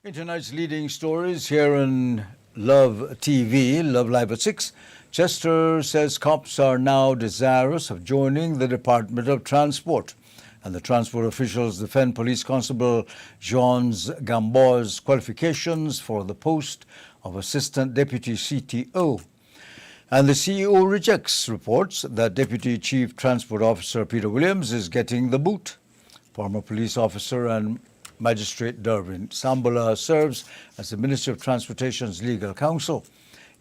In tonight's leading stories here on Love TV, Love Live at 6, Chester says cops are now desirous of joining the Department of Transport. And the transport officials defend Police Constable Jean's Gamboa's qualifications for the post of Assistant Deputy CTO. And the CEO rejects reports that Deputy Chief Transport Officer Peter Williams is getting the boot. Former police officer and Magistrate Derwin Sambula serves as the Ministry of Transportation's legal counsel.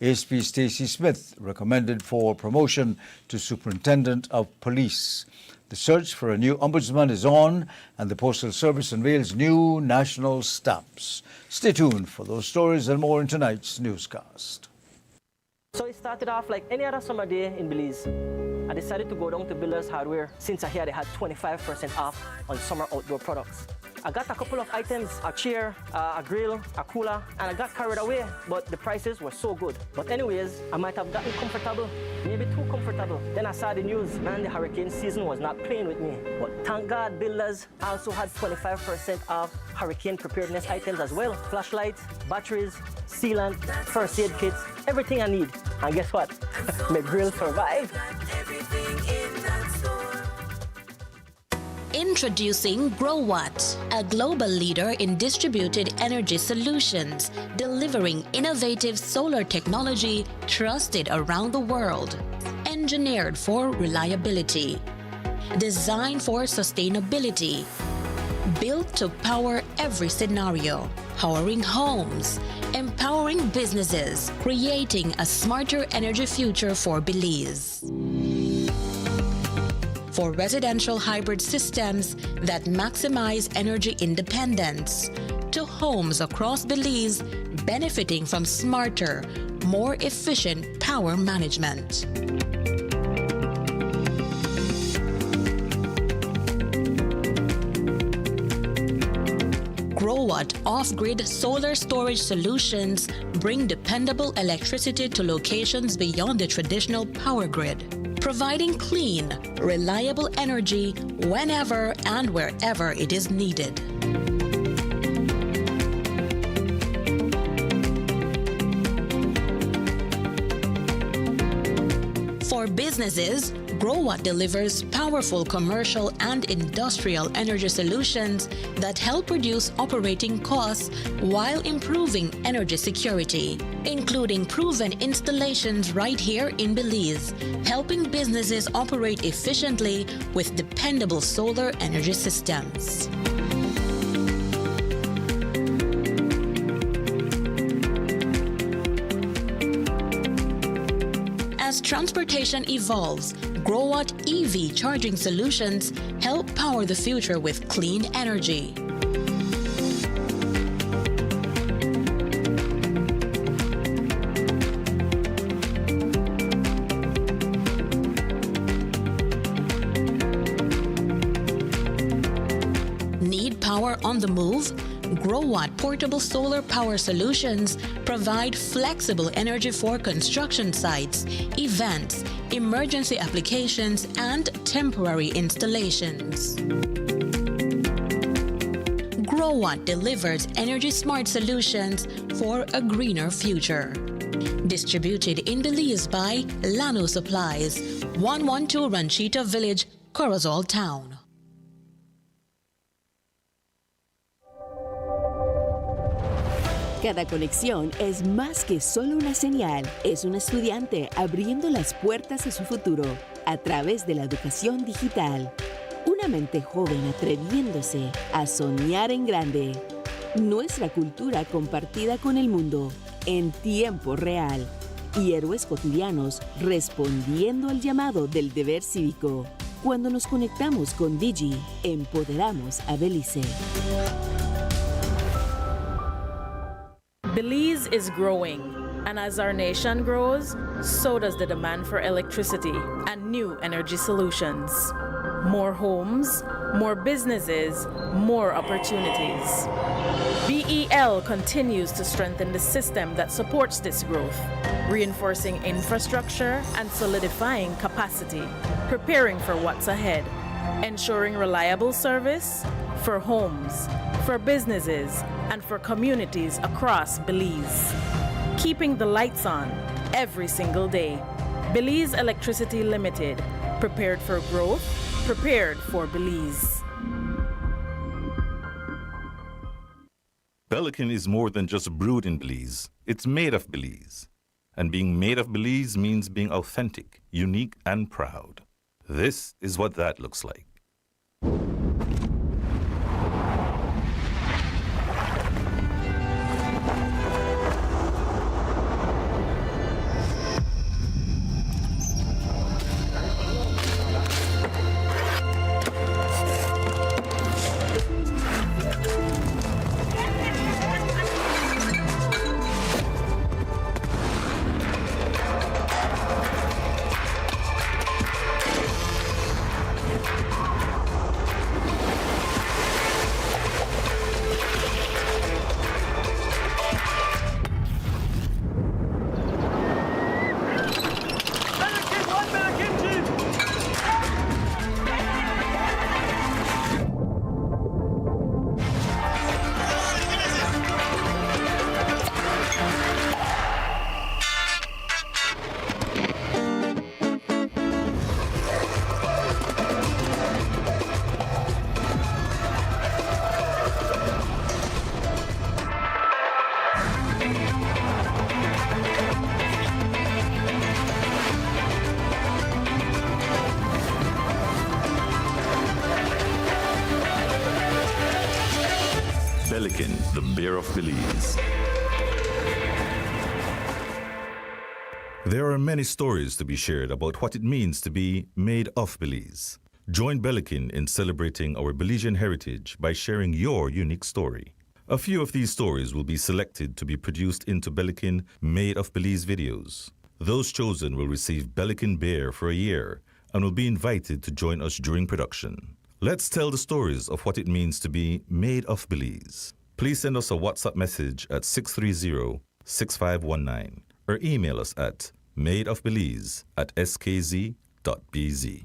ASP Stacey Smith recommended for promotion to Superintendent of Police. The search for a new ombudsman is on, and the Postal Service unveils new national stamps. Stay tuned for those stories and more in tonight's newscast. So it started off like any other summer day in Belize. I decided to go down to Builders Hardware since I heard they had 25% off on summer outdoor products. I got a couple of items, a chair, a grill, a cooler, and I got carried away, but the prices were so good. But anyways, I might have gotten comfortable, maybe too comfortable. Then I saw the news, man, the hurricane season was not playing with me. But thank God Builders also had 25% off hurricane preparedness items as well. Flashlights, batteries, sealant, first aid kits, everything I need. And guess what? My grill survived. Introducing GrowWatt, a global leader in distributed energy solutions, delivering innovative solar technology trusted around the world. Engineered for reliability, designed for sustainability, built to power every scenario, powering homes, empowering businesses, creating a smarter energy future for Belize. For residential hybrid systems that maximize energy independence, to homes across Belize benefiting from smarter, more efficient power management. GrowWatt off-grid solar storage solutions bring dependable electricity to locations beyond the traditional power grid, providing clean, reliable energy whenever and wherever it is needed. For businesses, GrowWatt delivers powerful commercial and industrial energy solutions that help reduce operating costs while improving energy security, including proven installations right here in Belize, helping businesses operate efficiently with dependable solar energy systems. As transportation evolves, GrowWatt EV charging solutions help power the future with clean energy. Need power on the move? GrowWatt portable solar power solutions provide flexible energy for construction sites, events, emergency applications, and temporary installations. GrowWatt delivers energy-smart solutions for a greener future. Distributed in Belize by Lano Supplies, 112 Ranchita Village, Corozal Town. Cada conexión es más que solo una señal, es un estudiante abriendo las puertas a su futuro a través de la educación digital. Una mente joven atreviéndose a soñar en grande. Nuestra cultura compartida con el mundo en tiempo real. Y héroes cotidianos respondiendo al llamado del deber cívico. Cuando nos conectamos con Digi, empoderamos a Belice. Belize is growing, and as our nation grows, so does the demand for electricity and new energy solutions. More homes, more businesses, more opportunities. BEL continues to strengthen the system that supports this growth, reinforcing infrastructure and solidifying capacity, preparing for what's ahead, ensuring reliable service, for homes, for businesses, and for communities across Belize. Keeping the lights on every single day. Belize Electricity Limited, prepared for growth, prepared for Belize. Pelican is more than just brewed in Belize. It's made of Belize. And being made of Belize means being authentic, unique, and proud. This is what that looks like. Pelican, the beer of Belize. There are many stories to be shared about what it means to be made of Belize. Join Pelican in celebrating our Belizean heritage by sharing your unique story. A few of these stories will be selected to be produced into Pelican Made of Belize videos. Those chosen will receive Pelican beer for a year and will be invited to join us during production. Let's tell the stories of what it means to be made of Belize. Please send us a WhatsApp message at 630-6519 or email us at madeofbelize@skz.bz.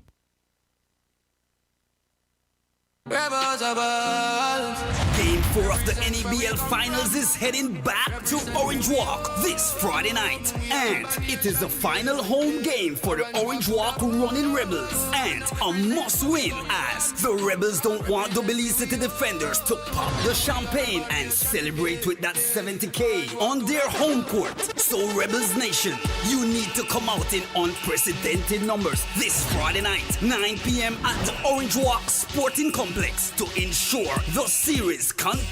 Game 4 of the NEBL Finals is heading back to Orange Walk this Friday night. And it is the final home game for the Orange Walk Running Rebels. And a must-win, as the Rebels don't want the Belize City Defenders to pop the champagne and celebrate with that 70K on their home court. So Rebels Nation, you need to come out in unprecedented numbers this Friday night, 9 p.m. at the Orange Walk Sporting Complex to ensure the series continues.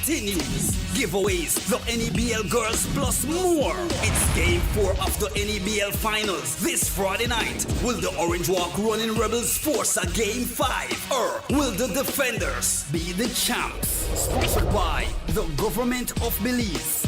Giveaways, the NEBL Girls plus more. It's Game 4 of the NEBL Finals this Friday night. Will the Orange Walk Running Rebels force a Game 5? Or will the Defenders be the champs? Sponsored by the Government of Belize.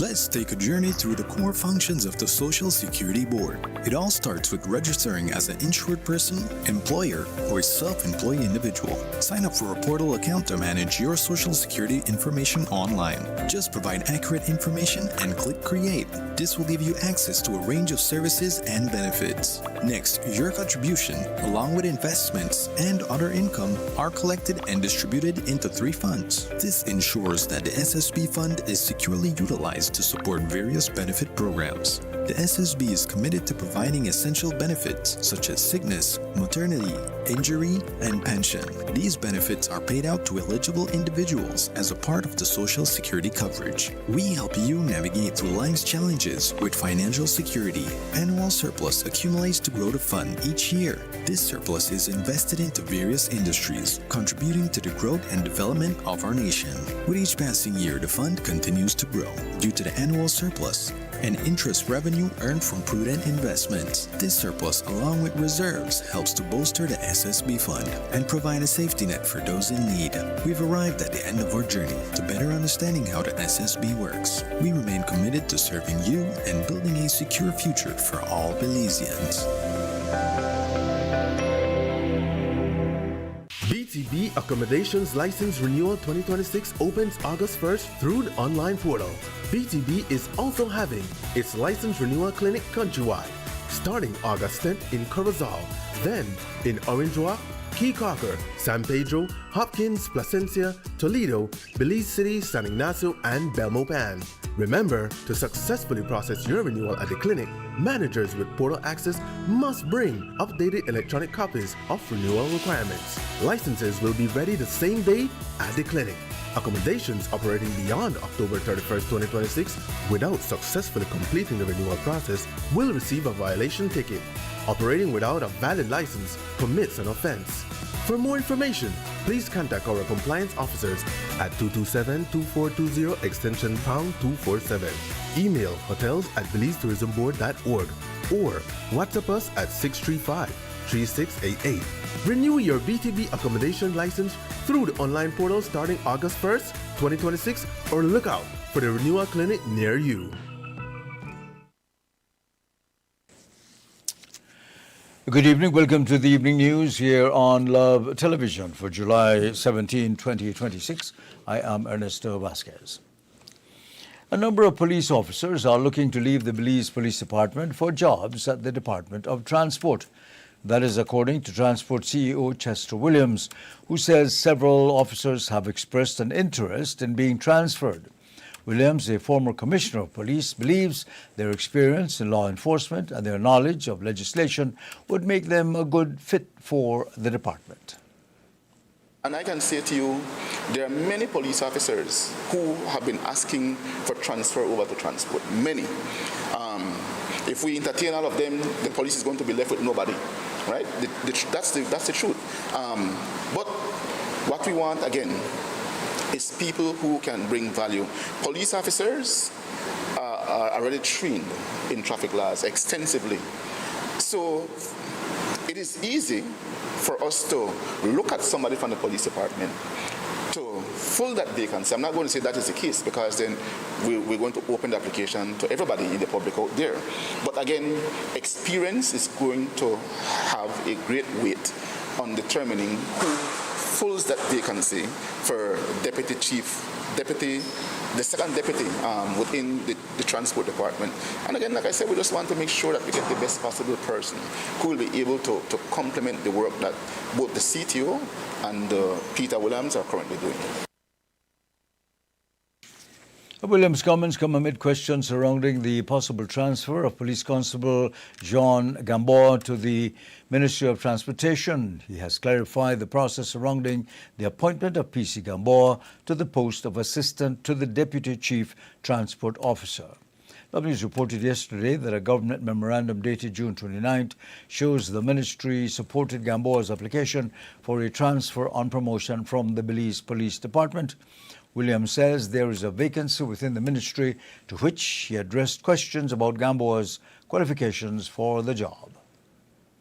Let's take a journey through the core functions of the Social Security Board. It all starts with registering as an insured person, employer, or self-employed individual. Sign up for a portal account to manage your Social Security information online. Just provide accurate information and click Create. This will give you access to a range of services and benefits. Next, your contribution, along with investments and other income, are collected and distributed into 3 funds. This ensures that the SSB fund is securely utilized to support various benefit programs. The SSB is committed to providing essential benefits such as sickness, maternity, injury, and pension. These benefits are paid out to eligible individuals as a part of the Social Security coverage. We help you navigate through life's challenges with financial security. Annual surplus accumulates to grow the fund each year. This surplus is invested into various industries, contributing to the growth and development of our nation. With each passing year, the fund continues to grow due to the annual surplus and interest revenue earned from prudent investments. This surplus, along with reserves, helps to bolster the SSB fund and provide a safety net for those in need. We've arrived at the end of our journey to better understanding how the SSB works. We remain committed to serving you and building a secure future for all Belizeans. BTB Accommodations License Renewal 2026 opens August 1st through the online portal. BTB is also having its license renewal clinic countrywide, starting August 10th in Corozal, then in Orange Walk, Key Carker, San Pedro, Hopkins, Placencia, Toledo, Belize City, San Ignacio, and Belmopan. Remember, to successfully process your renewal at the clinic, managers with portal access must bring updated electronic copies of renewal requirements. Licenses will be ready the same day at the clinic. Accommodations operating beyond October 31st, 2026 without successfully completing the renewal process will receive a violation ticket. Operating without a valid license commits an offense. For more information, please contact our compliance officers at 227-2420 extension pound 247. Email hotels@belizetourismboard.org or WhatsApp us at 635-3688. Renew your BTB accommodation license through the online portal starting August 1st, 2026, or look out for the renewal clinic near you. Good evening. Welcome to the evening news here on Love Television for July 17, 2026. I am Ernesto Vasquez. A number of police officers are looking to leave the Belize Police Department for jobs at the Department of Transport. That is according to Transport CEO Chester Williams, who says several officers have expressed an interest in being transferred. Williams, a former commissioner of police, believes their experience in law enforcement and their knowledge of legislation would make them a good fit for the department. And I can say to you, there are many police officers who have been asking for transfer over to transport. Many. If we entertain all of them, the police is going to be left with nobody, right? That's the truth. But what we want, again, is people who can bring value. Police officers are already trained in traffic laws extensively. So it is easy for us to look at somebody from the police department to fill that vacancy. I'm not going to say that is the case because then we're going to open the application to everybody in the public out there. But again, experience is going to have a great weight on determining who fills that vacancy for the second deputy within the transport department. And again, like I said, we just want to make sure that we get the best possible person who will be able to complement the work that both the CTO and Peter Williams are currently doing. Williams' comments come amid questions surrounding the possible transfer of Police Constable Jean Gamboa to the Ministry of Transportation. He has clarified the process surrounding the appointment of PC Gamboa to the post of Assistant to the Deputy Chief Transport Officer. News reported yesterday that a government memorandum dated June 29th shows the ministry supported Gamboa's application for a transfer on promotion from the Belize Police Department. Williams says there is a vacancy within the ministry, to which he addressed questions about Gamboa's qualifications for the job.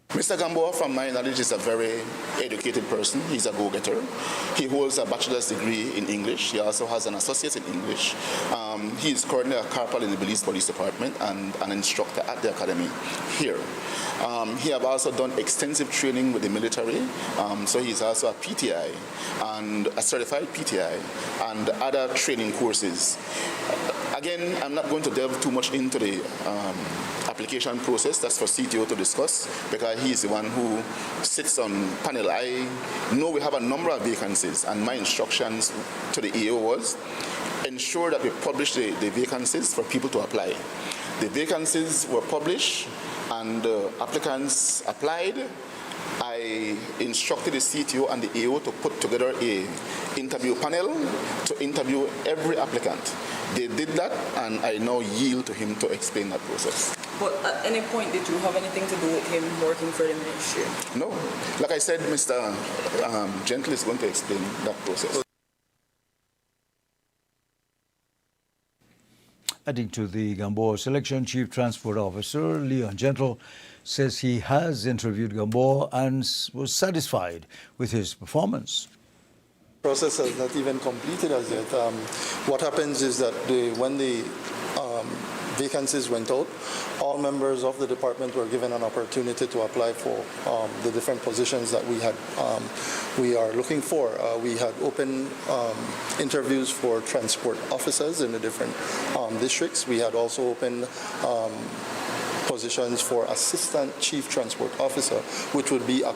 Mr. Gamboa, from my knowledge, is a very educated person. He's a go-getter. He holds a bachelor's degree in English. He also has an associate in English. He is currently a corporal in the Belize Police Department and an instructor at the academy here. He has also done extensive training with the military, so he's also a PTI and a certified PTI and other training courses. Again, I'm not going to delve too much into the application process. That's for CTO to discuss because he's the one who sits on panel. I know we have a number of vacancies, and my instructions to the EO was ensure that we publish the vacancies for people to apply. The vacancies were published and applicants applied. I instructed the CTO and the EO to put together an interview panel to interview every applicant. They did that, and I now yield to him to explain that process. But at any point, did you have anything to do with him working for the ministry? No. Like I said, Mr. Gentle is going to explain that process. Adding to the Gamboa selection, Chief Transport Officer Leon Gentle says he has interviewed Gamboa and was satisfied with his performance. Process has not even completed as yet. What happens is that when the vacancies went out, all members of the department were given an opportunity to apply for the different positions that we are looking for. We had open interviews for transport officers in the different districts. We had also opened positions for Assistant Chief Transport Officer, which would be a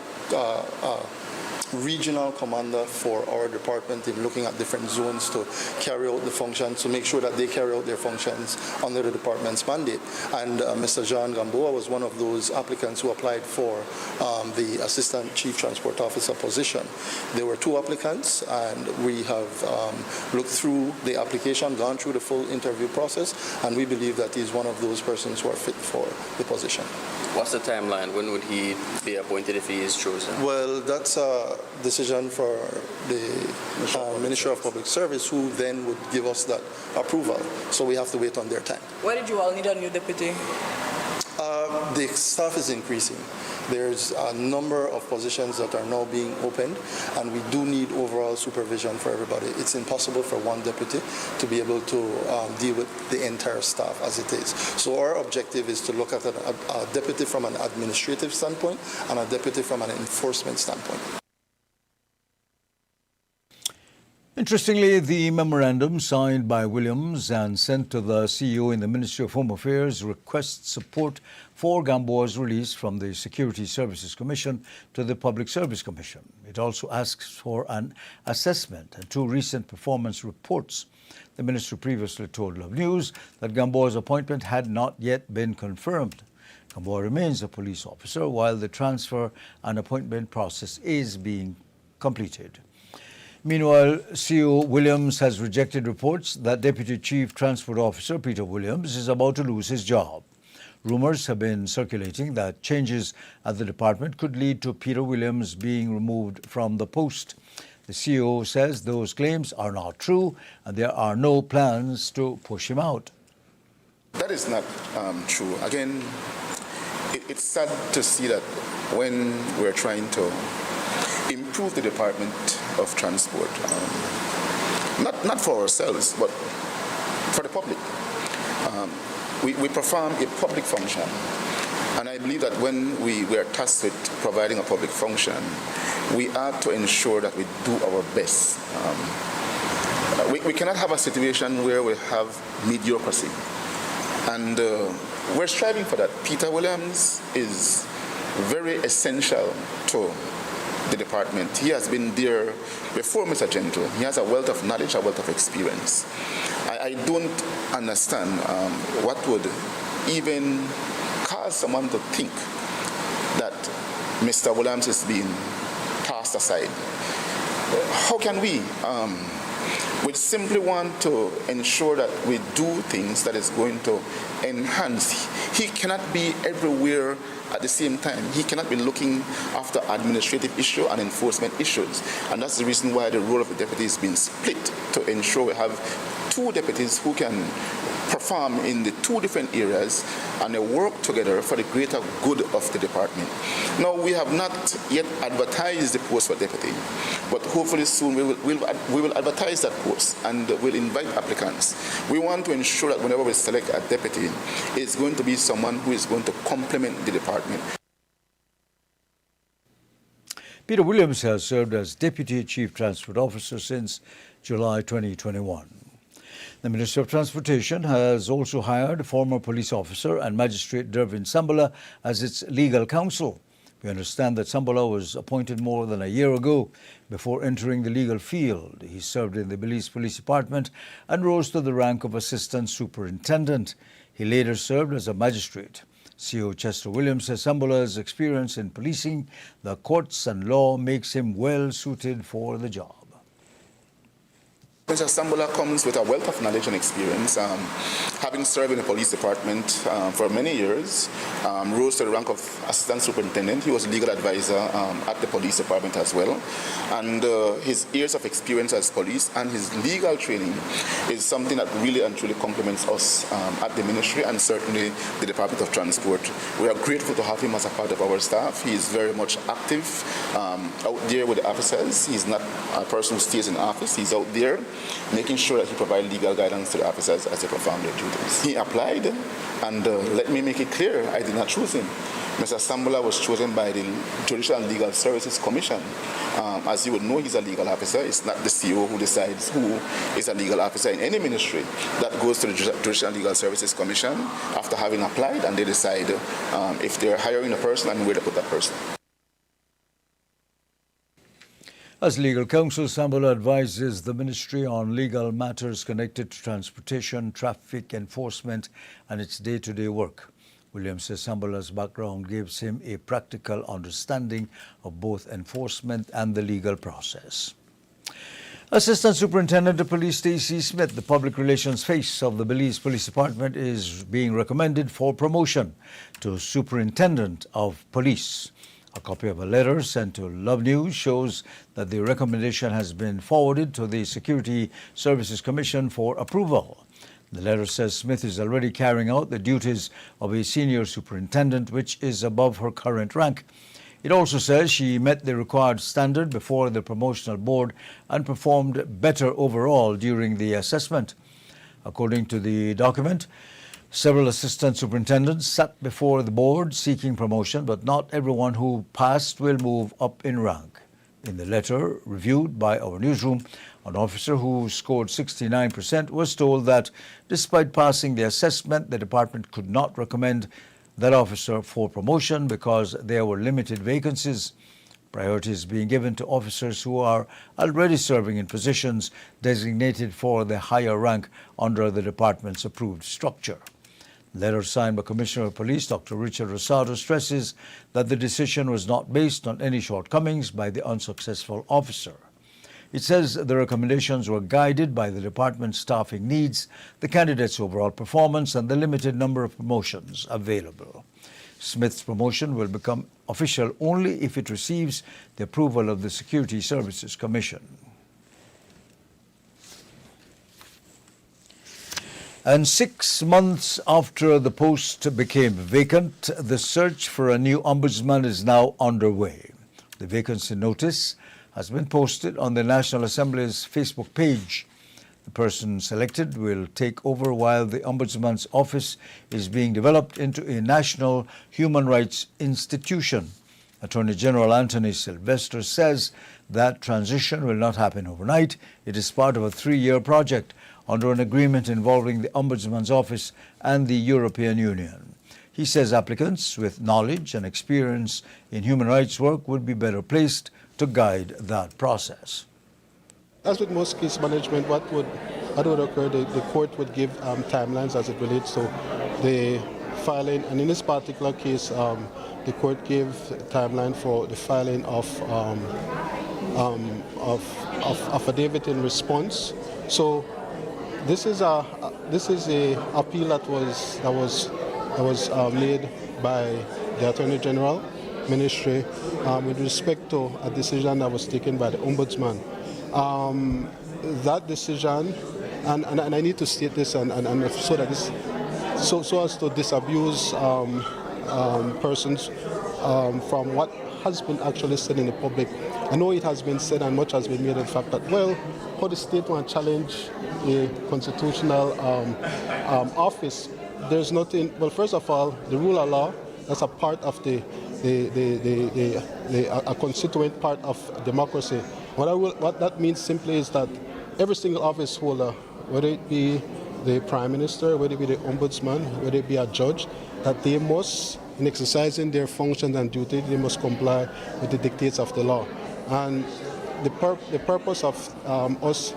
regional commander for our department in looking at different zones to carry out the functions, to make sure that they carry out their functions under the department's mandate. And Mr. John Gamboa was one of those applicants who applied for the Assistant Chief Transport Officer position. There were 2 applicants, and we have looked through the application, gone through the full interview process, and we believe that he's one of those persons who are fit for the position. What's the timeline? When would he be appointed if he is chosen? Well, that's a decision for the Ministry of Public Service, who then would give us that approval. So we have to wait on their time. Why did you all need a new deputy? The staff is increasing. There's a number of positions that are now being opened, and we do need overall supervision for everybody. It's impossible for one deputy to be able to deal with the entire staff as it is. So our objective is to look at a deputy from an administrative standpoint and a deputy from an enforcement standpoint. Interestingly, the memorandum signed by Williams and sent to the CEO in the Ministry of Home Affairs requests support for Gamboa's release from the Security Services Commission to the Public Service Commission. It also asks for an assessment and 2 recent performance reports. The ministry previously told Love News that Gamboa's appointment had not yet been confirmed. Gamboa remains a police officer while the transfer and appointment process is being completed. Meanwhile, CEO Williams has rejected reports that Deputy Chief Transport Officer Peter Williams is about to lose his job. Rumors have been circulating that changes at the department could lead to Peter Williams being removed from the post. The CEO says those claims are not true and there are no plans to push him out. That is not true. Again, it's sad to see that when we're trying to improve the Department of Transport, not for ourselves, but for the public. We perform a public function, and I believe that when we are tasked with providing a public function, we are to ensure that we do our best. We cannot have a situation where we have mediocrity, and we're striving for that. Peter Williams is very essential to the department. He has been there before Mr. Gentle. He has a wealth of knowledge, a wealth of experience. I don't understand what would even cause someone to think that Mr. Williams is being cast aside. How can we? We simply want to ensure that we do things that is going to enhance. He cannot be everywhere at the same time. He cannot be looking after administrative issues and enforcement issues. And that's the reason why the role of the deputy is being split, to ensure we have 2 deputies who can perform in the 2 different areas and they work together for the greater good of the department. Now, we have not yet advertised the post for deputy, but hopefully soon we will advertise that post and we'll invite applicants. We want to ensure that whenever we select a deputy, it's going to be someone who is going to complement the department. Peter Williams has served as Deputy Chief Transport Officer since July 2021. The Ministry of Transportation has also hired former police officer and magistrate Dervin Sambala as its legal counsel. We understand that Sambala was appointed more than a year ago before entering the legal field. He served in the Belize Police Department and rose to the rank of Assistant Superintendent. He later served as a magistrate. CEO Chester Williams says Sambala's experience in policing, the courts and law makes him well suited for the job. Mr. Sambala comes with a wealth of knowledge and experience, having served in the police department for many years, rose to the rank of assistant superintendent. He was legal advisor at the police department as well. And his years of experience as police and his legal training is something that really and truly complements us at the ministry and certainly the Department of Transport. We are grateful to have him as a part of our staff. He is very much active out there with the officers. He's not a person who stays in office. He's out there making sure that he provides legal guidance to the officers as they perform their duties. He applied, and let me make it clear, I did not choose him. Mr. Sambala was chosen by the Judicial and Legal Services Commission. As you would know, he's a legal officer. It's not the CEO who decides who is a legal officer in any ministry. That goes to the Judicial and Legal Services Commission after having applied, and they decide if they're hiring a person and where to put that person. As legal counsel, Sambola advises the ministry on legal matters connected to transportation, traffic enforcement, and its day-to-day work. Williams says Sambola's background gives him a practical understanding of both enforcement and the legal process. Assistant Superintendent of Police Stacey Smith, the public relations face of the Belize Police Department, is being recommended for promotion to Superintendent of Police. A copy of a letter sent to Love News shows that the recommendation has been forwarded to the Security Services Commission for approval. The letter says Smith is already carrying out the duties of a senior superintendent, which is above her current rank. It also says she met the required standard before the promotional board and performed better overall during the assessment. According to the document, several assistant superintendents sat before the board seeking promotion, but not everyone who passed will move up in rank. In the letter reviewed by our newsroom, an officer who scored 69% was told that despite passing the assessment, the department could not recommend that officer for promotion because there were limited vacancies. Priority is being given to officers who are already serving in positions designated for the higher rank under the department's approved structure. Letter signed by Commissioner of Police Dr. Richard Rosado stresses that the decision was not based on any shortcomings by the unsuccessful officer. It says the recommendations were guided by the department's staffing needs, the candidate's overall performance, and the limited number of promotions available. Smith's promotion will become official only if it receives the approval of the Security Services Commission. And 6 months after the post became vacant, the search for a new ombudsman is now underway. The vacancy notice has been posted on the National Assembly's Facebook page. The person selected will take over while the Ombudsman's office is being developed into a national human rights institution. Attorney General Anthony Sylvester says that transition will not happen overnight. It is part of a 3-year project under an agreement involving the Ombudsman's office and the European Union. He says applicants with knowledge and experience in human rights work would be better placed to guide that process. As with most case management, what would occur, the court would give timelines as it relates to the filing, and in this particular case, the court gave a timeline for the filing of affidavit in response. So this is a appeal that was made by the Attorney General Ministry with respect to a decision that was taken by the Ombudsman. That decision, and I need to state this, and so that this, so as to disabuse persons from what has been actually said in the public. I know it has been said and much has been made of the fact that, well, how the state want to challenge a constitutional office. There's nothing. Well, first of all, the rule of law, that's a part of a constituent part of democracy. What that means simply is that every single office holder, whether it be the Prime Minister, whether it be the Ombudsman, whether it be a judge, that they must, in exercising their functions and duty, they must comply with the dictates of the law. And the purpose of us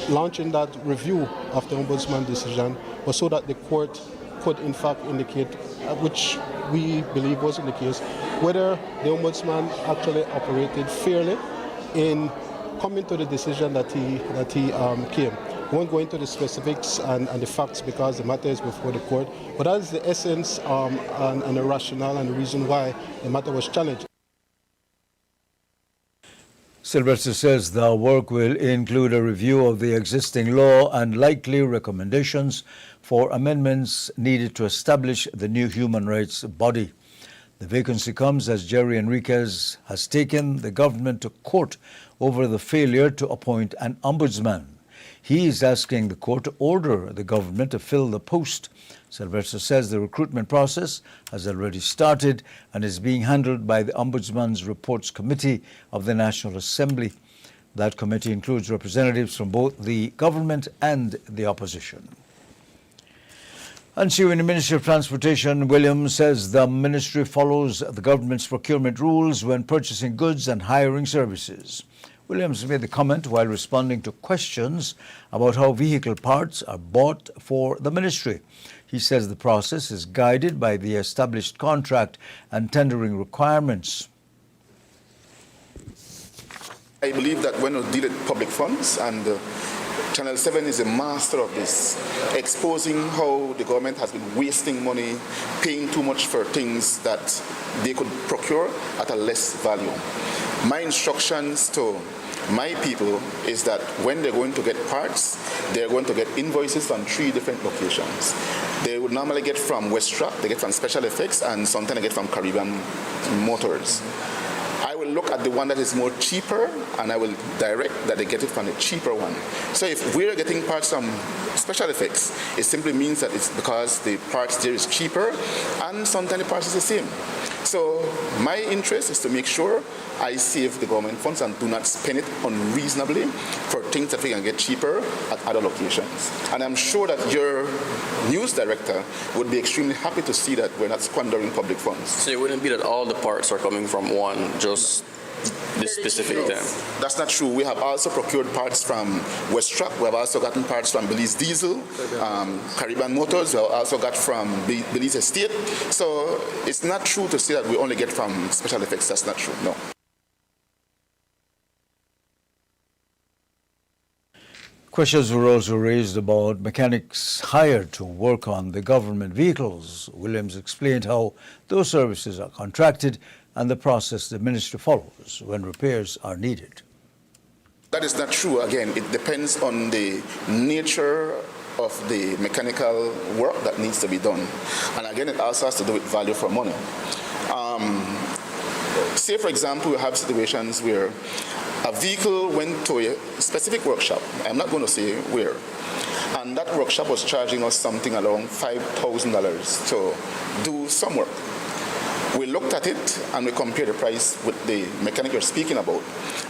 launching that review of the Ombudsman decision was so that the court could in fact indicate, which we believe wasn't the case, whether the Ombudsman actually operated fairly in coming to the decision that he came. We won't go into the specifics and the facts because the matter is before the court, but that is the essence and the rationale and the reason why the matter was challenged. Sylvester says the work will include a review of the existing law and likely recommendations for amendments needed to establish the new human rights body. The vacancy comes as Jerry Enriquez has taken the government to court over the failure to appoint an ombudsman. He is asking the court to order the government to fill the post. Sylvester says the recruitment process has already started and is being handled by the Ombudsman's Reports Committee of the National Assembly. That committee includes representatives from both the government and the opposition. And CEO in the Ministry of Transportation, Williams, says the ministry follows the government's procurement rules when purchasing goods and hiring services. Williams made the comment while responding to questions about how vehicle parts are bought for the ministry. He says the process is guided by the established contract and tendering requirements. I believe that when we deal with public funds, and Channel 7 is a master of this, exposing how the government has been wasting money, paying too much for things that they could procure at a less value. My instructions to my people is that when they're going to get parts, they're going to get invoices from 3 different locations. They would normally get from Westrac, they get from Special Effects, and sometimes they get from Caribbean Motors. I will look at the one that is more cheaper, and I will direct that they get it from the cheaper one. So if we're getting parts from Special Effects, it simply means that it's because the parts there is cheaper, and sometimes the parts is the same. So my interest is to make sure I save the government funds and do not spend it unreasonably for things that we can get cheaper at other locations. And I'm sure that your news director would be extremely happy to see that we're not squandering public funds. So it wouldn't be that all the parts are coming from one, just this specific then? That's not true. We have also procured parts from Westrac. We have also gotten parts from Belize Diesel, Caribbean Motors. We have also got from Belize Estate. So it's not true to say that we only get from Special Effects. That's not true, no. Questions were also raised about mechanics hired to work on the government vehicles. Williams explained how those services are contracted and the process the ministry follows when repairs are needed. That is not true. Again, it depends on the nature of the mechanical work that needs to be done. And again, it also has to do with value for money. Say, for example, we have situations where a vehicle went to a specific workshop. I'm not going to say where. And that workshop was charging us something around $5,000 to do some work. We looked at it and we compared the price with the mechanic you're speaking about.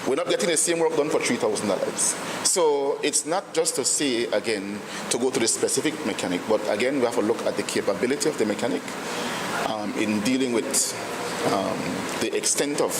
We're not getting the same work done for $3,000. So it's not just to say, again, to go to the specific mechanic, but again, we have to look at the capability of the mechanic in dealing with the extent of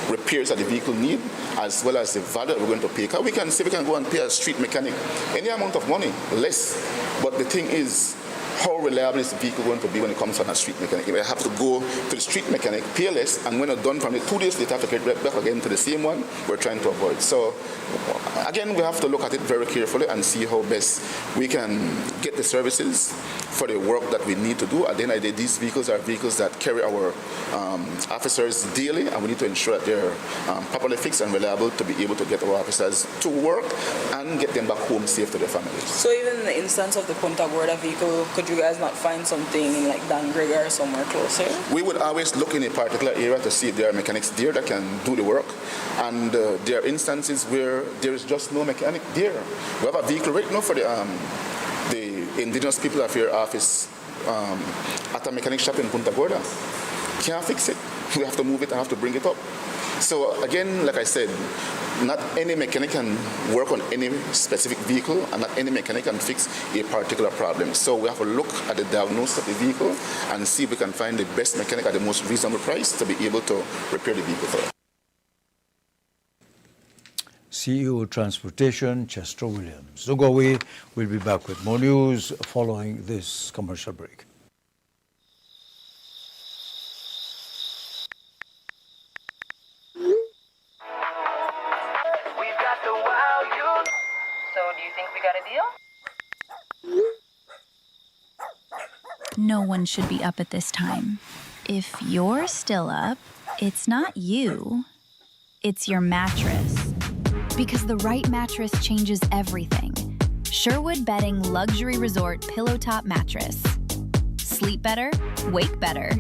repairs that the vehicle need, as well as the value that we're going to pay. We can say we can go and pay a street mechanic any amount of money, less. But the thing is, how reliable is the vehicle going to be when it comes from a street mechanic? If I have to go to the street mechanic, pay less, and when I'm done from it, 2 days later, I have to get back again to the same one we're trying to avoid. So, again, we have to look at it very carefully and see how best we can get the services for the work that we need to do. At the end of the day, these vehicles are vehicles that carry our officers daily, and we need to ensure that they're properly fixed and reliable to be able to get our officers to work and get them back home safe to their families. So even in the instance of the Punta Gorda vehicle, could you guys not find something in like Dan Grigor or somewhere closer? We would always look in a particular area to see if there are mechanics there that can do the work. And there are instances where there is just no mechanic there. We have a vehicle right now for the Indigenous People Affairs Office at a mechanic shop in Punta Gorda. Can't fix it. We have to move it and have to bring it up. So again, like I said, not any mechanic can work on any specific vehicle, and not any mechanic can fix a particular problem. So we have to look at the diagnosis of the vehicle and see if we can find the best mechanic at the most reasonable price to be able to repair the vehicle for us. CEO Transportation, Chester Williams. Don't go away. We'll be back with more news following this commercial break. No one should be up at this time. If you're still up, it's not you, it's your mattress. Because the right mattress changes everything. Sherwood Bedding Luxury Resort Pillow Top Mattress. Sleep better, wake better.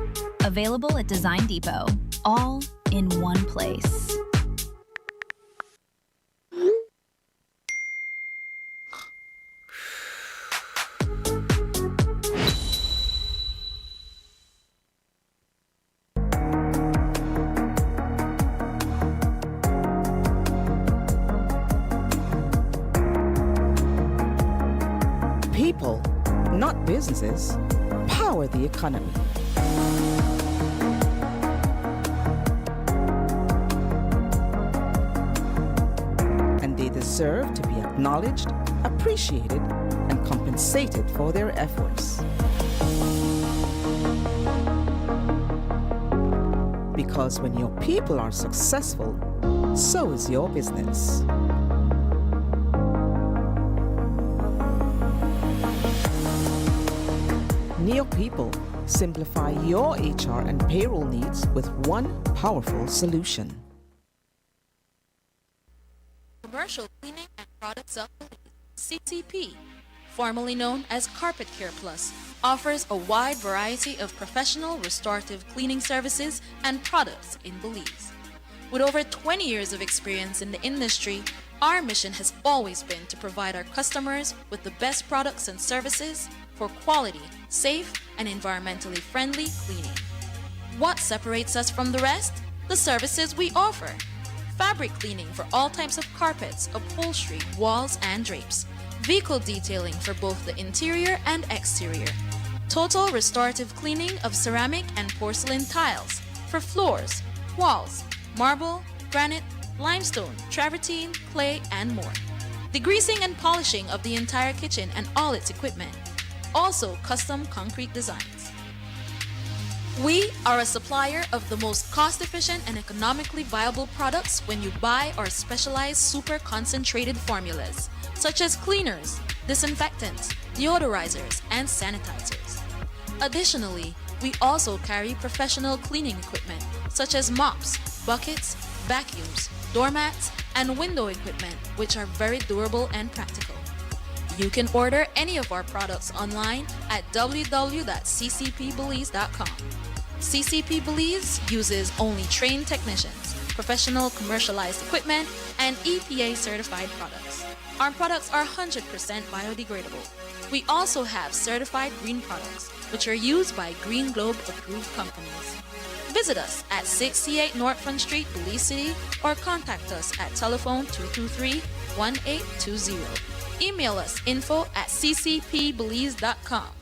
Available at Design Depot. All in one place. People, not businesses, power the economy. And they deserve to be acknowledged, appreciated, and compensated for their efforts. Because when your people are successful, so is your business. Neo People, simplify your HR and payroll needs with one powerful solution. Commercial Cleaning and Products of Belize, CCP, formerly known as Carpet Care Plus, offers a wide variety of professional restorative cleaning services and products in Belize. With over 20 years of experience in the industry, our mission has always been to provide our customers with the best products and services for quality, safe, and environmentally friendly cleaning. What separates us from the rest? The services we offer. Fabric cleaning for all types of carpets, upholstery, walls, and drapes. Vehicle detailing for both the interior and exterior. Total restorative cleaning of ceramic and porcelain tiles for floors, walls, marble, granite, limestone, travertine, clay, and more. Degreasing and polishing of the entire kitchen and all its equipment. Also custom concrete designs. We are a supplier of the most cost-efficient and economically viable products when you buy our specialized super concentrated formulas, such as cleaners, disinfectants, deodorizers, and sanitizers. Additionally, we also carry professional cleaning equipment, such as mops, buckets, vacuums, doormats, and window equipment, which are very durable and practical. You can order any of our products online at www.ccpbelize.com. CCP Belize uses only trained technicians, professional commercialized equipment, and EPA certified products. Our products are 100% biodegradable. We also have certified green products, which are used by Green Globe approved companies. Visit us at 68 North Front Street, Belize City, or contact us at telephone 223-1820. Email us info@ccpbelize.com.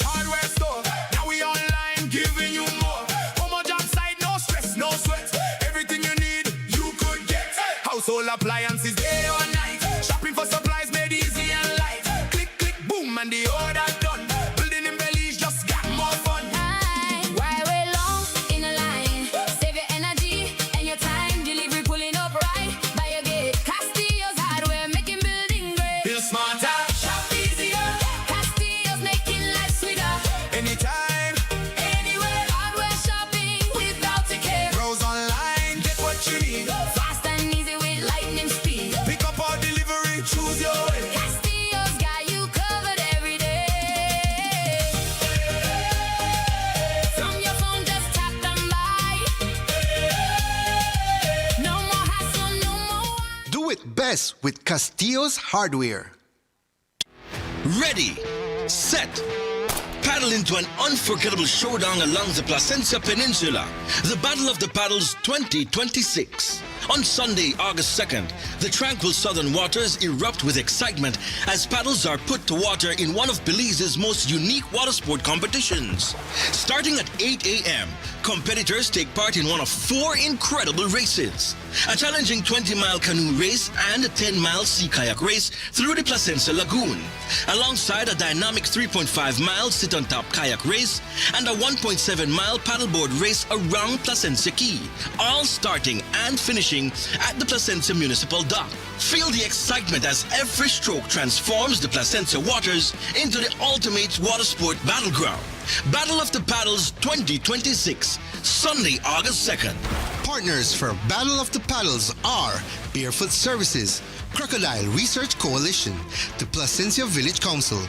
Hardware store, now we online giving you more. Home or job site, no stress, no sweat. Everything you need, you could get. Household appliances, day or night. Shopping for supplies made easy and light. Click, click, boom, and the order done. Building in Belize just got more fun. Why wait long in a line? Save your energy and your time. Delivery pulling up right by your gate. Castillo's Hardware, making building great. Feel smarter, shop easier. Castillo's making life sweeter. anytime. Anywhere, hardware shopping without a care. Browse online, get what you need. Fast and easy with lightning speed. Pick up or delivery, choose your way. Castillo's got you covered every day. From your phone, just tap them by. No more hassle, no more. Do it best with Castillo's Hardware. Ready, set, paddle into an unforgettable showdown along the Placencia Peninsula, the Battle of the Paddles 2026. On Sunday, August 2nd, the tranquil southern waters erupt with excitement as paddles are put to water in one of Belize's most unique water sport competitions. Starting at 8 a.m., competitors take part in one of 4 incredible races. A challenging 20-mile canoe race and a 10-mile sea kayak race through the Placencia Lagoon, alongside a dynamic 3.5-mile sit-on-top kayak race and a 1.7-mile paddleboard race around Placencia Key, all starting and finishing at the Placencia Municipal Dock. Feel the excitement as every stroke transforms the Placencia waters into the ultimate water sport battleground. Battle of the Paddles 2026, Sunday, August 2nd. Partners for Battle of the Paddles are Barefoot Services, Crocodile Research Coalition, the Placencia Village Council,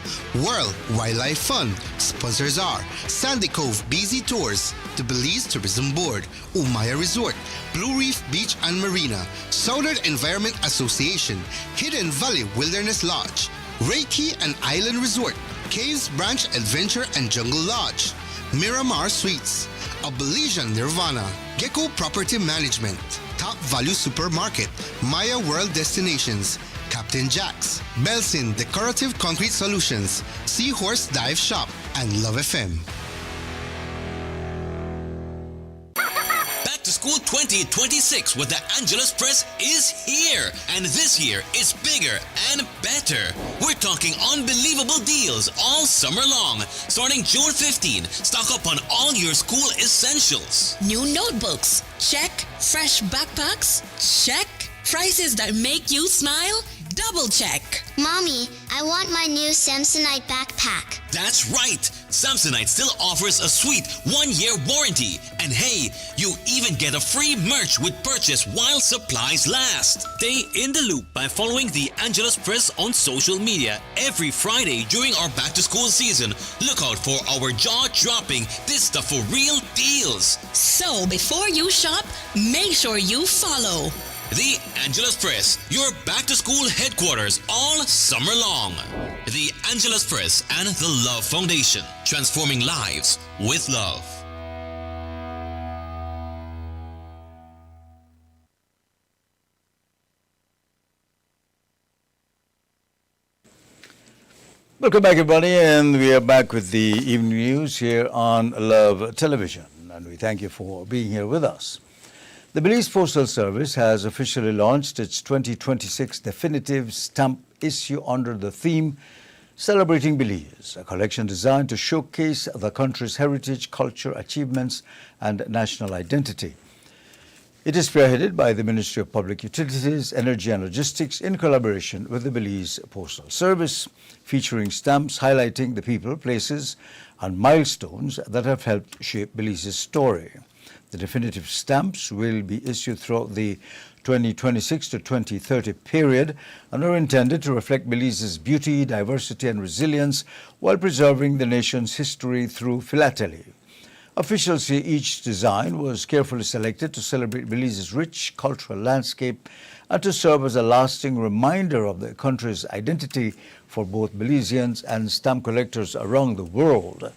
World Wildlife Fund. Sponsors are Sandy Cove BZ Tours, the Belize Tourism Board, Umaya Resort, Blue Reef Beach and Marina, Southern Environment Association, Hidden Valley Wilderness Lodge, Reiki and Island Resort, Caves Branch Adventure and Jungle Lodge, Miramar Suites, a Belizean Nirvana, Gecko Property Management, Top Value Supermarket, Maya World Destinations, Captain Jack's, Belsin Decorative Concrete Solutions, Seahorse Dive Shop, and Love FM. Back to School 2026 with the Angelus Press is here, and this year is bigger and better. We're talking unbelievable deals all summer long. Starting June 15, stock up on all your school essentials. New notebooks? Check. Fresh backpacks? Check. Prices that make you smile? Double check. Mommy, I want my new Samsonite backpack. That's right. Samsonite still offers a sweet 1-year warranty. And hey, you even get a free merch with purchase while supplies last. Stay in the loop by following the Angelus Press on social media. Every Friday during our back to school season, look out for our jaw-dropping this stuff for real deals. So before you shop, make sure you follow The Angelus Press, your back-to-school headquarters all summer long. The Angelus Press and the Love Foundation, transforming lives with love. Welcome back, everybody, and we are back with the evening news here on Love Television, and we thank you for being here with us. The Belize Postal Service has officially launched its 2026 definitive stamp issue under the theme Celebrating Belize, a collection designed to showcase the country's heritage, culture, achievements, and national identity. It is spearheaded by the Ministry of Public Utilities, Energy and Logistics in collaboration with the Belize Postal Service, featuring stamps highlighting the people, places, and milestones that have helped shape Belize's story. The definitive stamps will be issued throughout the 2026 to 2030 period and are intended to reflect Belize's beauty, diversity, and resilience while preserving the nation's history through philately. Officials say each design was carefully selected to celebrate Belize's rich cultural landscape and to serve as a lasting reminder of the country's identity for both Belizeans and stamp collectors around the world.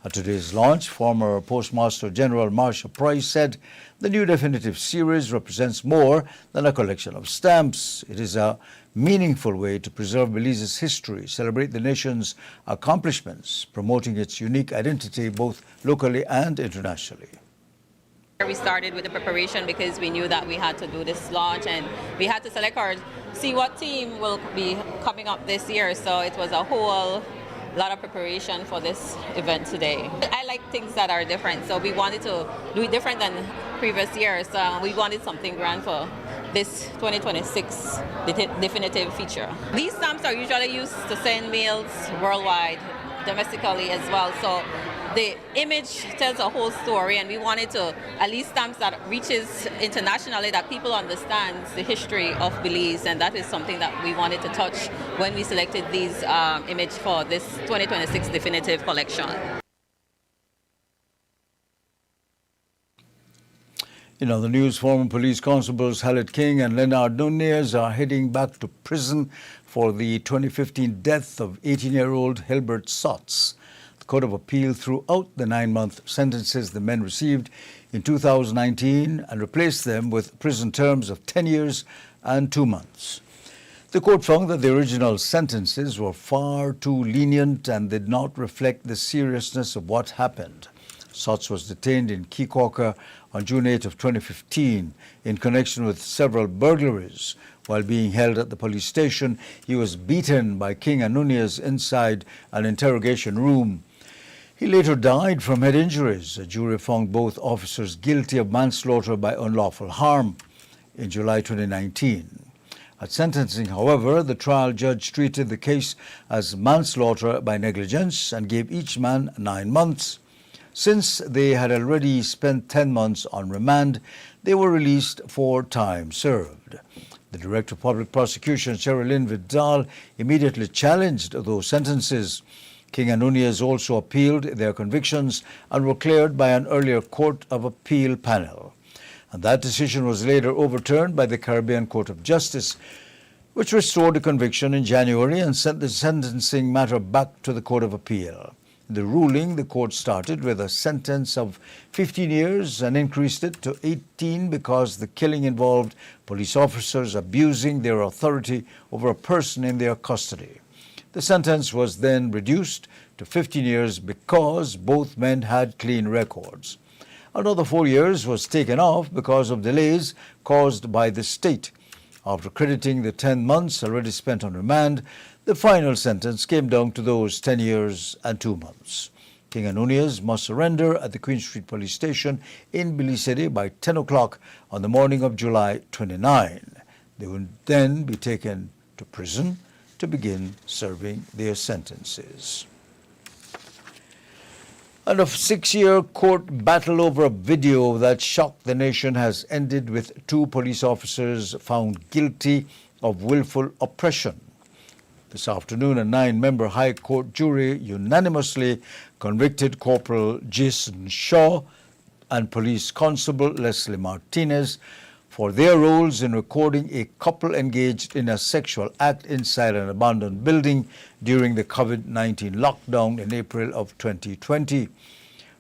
At today's launch, former Postmaster General Marcia Price said the new definitive series represents more than a collection of stamps. It is a meaningful way to preserve Belize's history, celebrate the nation's accomplishments, promoting its unique identity both locally and internationally. We started with the preparation because we knew that we had to do this launch and we had to see what team will be coming up this year. So it was a whole lot of preparation for this event today. I like things that are different, so we wanted to do it different than previous years. We wanted something grand for this 2026 definitive feature. These stamps are usually used to send mails worldwide, domestically as well. So the image tells a whole story, and we wanted to at least stamps that reaches internationally, that people understand the history of Belize, and that is something that we wanted to touch when we selected these image for this 2026 definitive collection. In other news, former police constables Halit King and Leonard Nunez are heading back to prison for the 2015 death of 18-year-old Hilbert Sotz. The Court of Appeal threw out the 9-month sentences the men received in 2019 and replaced them with prison terms of 10 years and 2 months. The court found that the original sentences were far too lenient and did not reflect the seriousness of what happened. Sotz was detained in Kikoka on June 8 of 2015 in connection with several burglaries. While being held at the police station, he was beaten by King and Nunez inside an interrogation room. He later died from head injuries. A jury found both officers guilty of manslaughter by unlawful harm in July 2019. At sentencing, however, the trial judge treated the case as manslaughter by negligence and gave each man 9 months. Since they had already spent 10 months on remand, they were released for time served. The Director of Public Prosecution, Sherilyn Vidal, immediately challenged those sentences. King and Nunez also appealed their convictions and were cleared by an earlier Court of Appeal panel. And that decision was later overturned by the Caribbean Court of Justice, which restored the conviction in January and sent the sentencing matter back to the Court of Appeal. In the ruling, the court started with a sentence of 15 years and increased it to 18 because the killing involved police officers abusing their authority over a person in their custody. The sentence was then reduced to 15 years because both men had clean records. Another 4 years was taken off because of delays caused by the state. After crediting the 10 months already spent on remand, the final sentence came down to those 10 years and 2 months. King and Nunez must surrender at the Queen Street Police Station in Belize City by 10 o'clock on the morning of July 29. They will then be taken to prison to begin serving their sentences. And a 6-year court battle over a video that shocked the nation has ended with 2 police officers found guilty of willful oppression. This afternoon, a 9-member High Court jury unanimously convicted Corporal Jason Shaw and Police Constable Leslie Martinez for their roles in recording a couple engaged in a sexual act inside an abandoned building during the COVID-19 lockdown in April of 2020.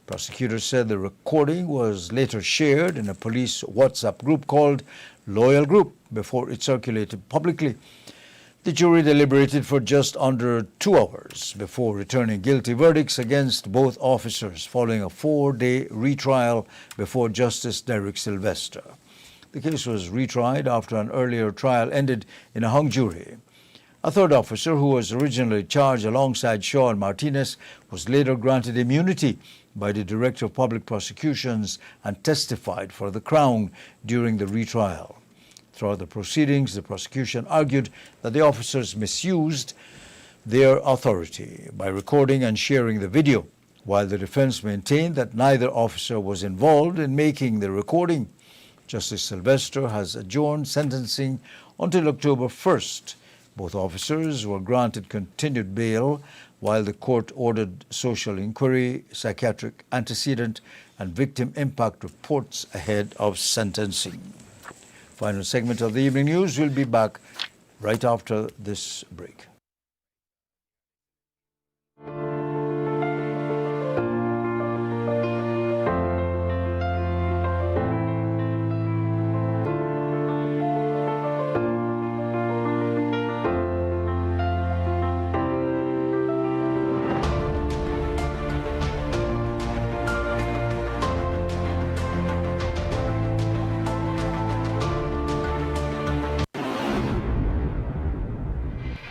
Prosecutors said the recording was later shared in a police WhatsApp group called Loyal Group before it circulated publicly. The jury deliberated for just under 2 hours before returning guilty verdicts against both officers following a 4-day retrial before Justice Derek Sylvester. The case was retried after an earlier trial ended in a hung jury. A third officer, who was originally charged alongside Shaw and Martinez, was later granted immunity by the Director of Public Prosecutions and testified for the Crown during the retrial. Throughout the proceedings, the prosecution argued that the officers misused their authority by recording and sharing the video, while the defense maintained that neither officer was involved in making the recording. Justice Sylvester has adjourned sentencing until October 1st. Both officers were granted continued bail, while the court ordered social inquiry, psychiatric antecedent, and victim impact reports ahead of sentencing. Final segment of the evening news. We'll be back right after this break.